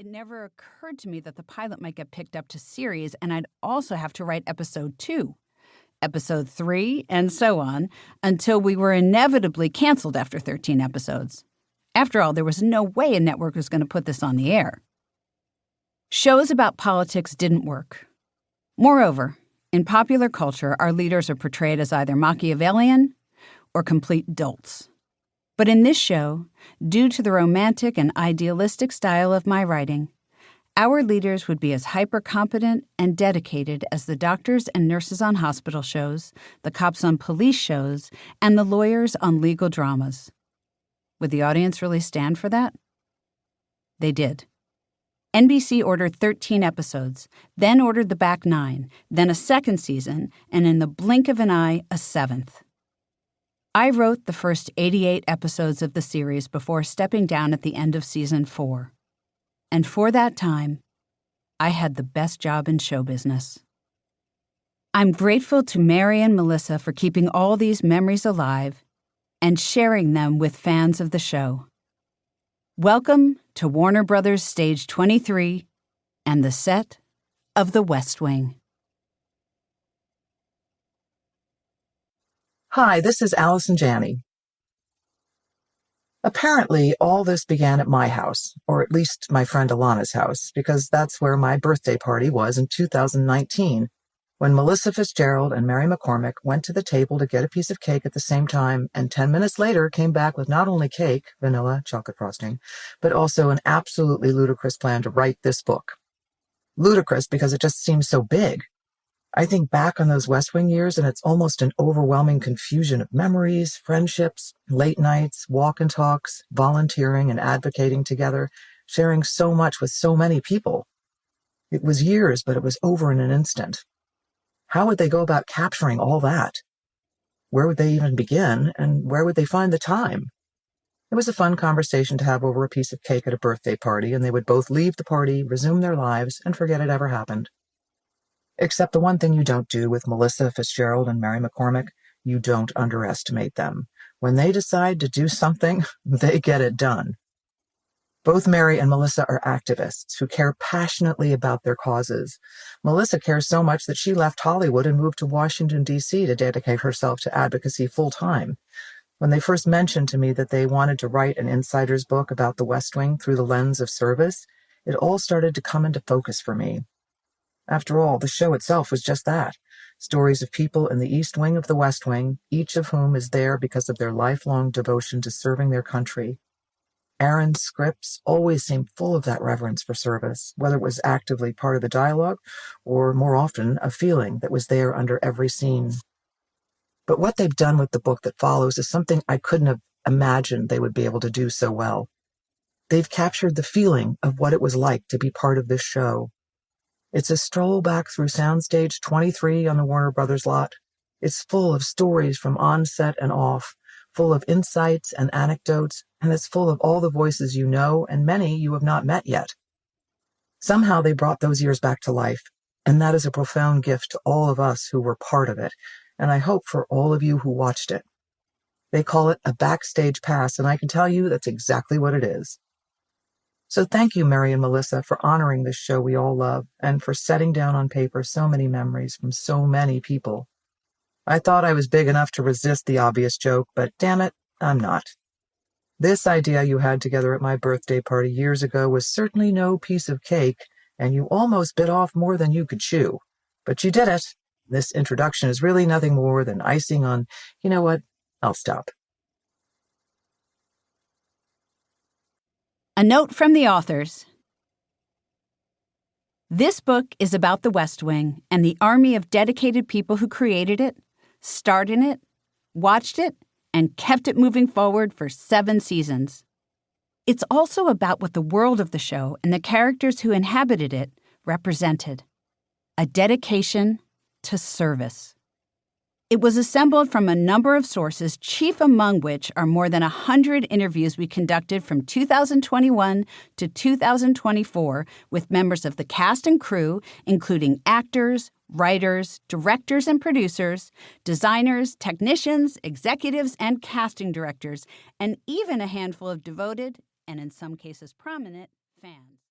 It never occurred to me that the pilot might get picked up to series, and I'd also have to write episode 2, episode 3, and so on, until we were inevitably canceled after 13 episodes. After all, there was no way a network was going to put this on the air. Shows about politics didn't work. Moreover, in popular culture, our leaders are portrayed as either Machiavellian or complete dolts. But in this show, due to the romantic and idealistic style of my writing, our leaders would be as hyper-competent and dedicated as the doctors and nurses on hospital shows, the cops on police shows, and the lawyers on legal dramas. Would the audience really stand for that? They did. NBC ordered 13 episodes, then ordered the back 9, then a second season, and in the blink of an eye, a 7th. I wrote the first 88 episodes of the series before stepping down at the end of season 4. And for that time, I had the best job in show business. I'm grateful to Mary and Melissa for keeping all these memories alive and sharing them with fans of the show. Welcome to Warner Brothers Stage 23 and the set of The West Wing. Hi, this is Allison Janney. Apparently, all this began at my house, or at least my friend Alana's house, because that's where my birthday party was in 2019, when Melissa Fitzgerald and Mary McCormack went to the table to get a piece of cake at the same time, and 10 minutes later came back with not only cake, vanilla, chocolate frosting, but also an absolutely ludicrous plan to write this book. Ludicrous because it just seems so big. I think back on those West Wing years, and it's almost an overwhelming confusion of memories, friendships, late nights, walk and talks, volunteering and advocating together, sharing so much with so many people. It was years, but it was over in an instant. How would they go about capturing all that? Where would they even begin, and where would they find the time? It was a fun conversation to have over a piece of cake at a birthday party, and they would both leave the party, resume their lives, and forget it ever happened. Except the one thing you don't do with Melissa Fitzgerald and Mary McCormack, you don't underestimate them. When they decide to do something, they get it done. Both Mary and Melissa are activists who care passionately about their causes. Melissa cares so much that she left Hollywood and moved to Washington, D.C. to dedicate herself to advocacy full-time. When they first mentioned to me that they wanted to write an insider's book about the West Wing through the lens of service, it all started to come into focus for me. After all, the show itself was just that. Stories of people in the East Wing of the West Wing, each of whom is there because of their lifelong devotion to serving their country. Aaron's scripts always seemed full of that reverence for service, whether it was actively part of the dialogue or, more often, a feeling that was there under every scene. But what they've done with the book that follows is something I couldn't have imagined they would be able to do so well. They've captured the feeling of what it was like to be part of this show. It's a stroll back through Soundstage 23 on the Warner Brothers lot. It's full of stories from on-set and off, full of insights and anecdotes, and it's full of all the voices you know and many you have not met yet. Somehow they brought those years back to life, and that is a profound gift to all of us who were part of it, and I hope for all of you who watched it. They call it a backstage pass, and I can tell you that's exactly what it is. So thank you, Mary and Melissa, for honoring this show we all love and for setting down on paper so many memories from so many people. I thought I was big enough to resist the obvious joke, but damn it, I'm not. This idea you had together at my birthday party years ago was certainly no piece of cake, and you almost bit off more than you could chew. But you did it. This introduction is really nothing more than icing on, you know what, I'll stop. A note from the authors. This book is about the West Wing and the army of dedicated people who created it, starred in it, watched it, and kept it moving forward for 7 seasons. It's also about what the world of the show and the characters who inhabited it represented. A dedication to service. It was assembled from a number of sources, chief among which are more than 100 interviews we conducted from 2021 to 2024 with members of the cast and crew, including actors, writers, directors and producers, designers, technicians, executives, and casting directors, and even a handful of devoted, and in some cases prominent, fans.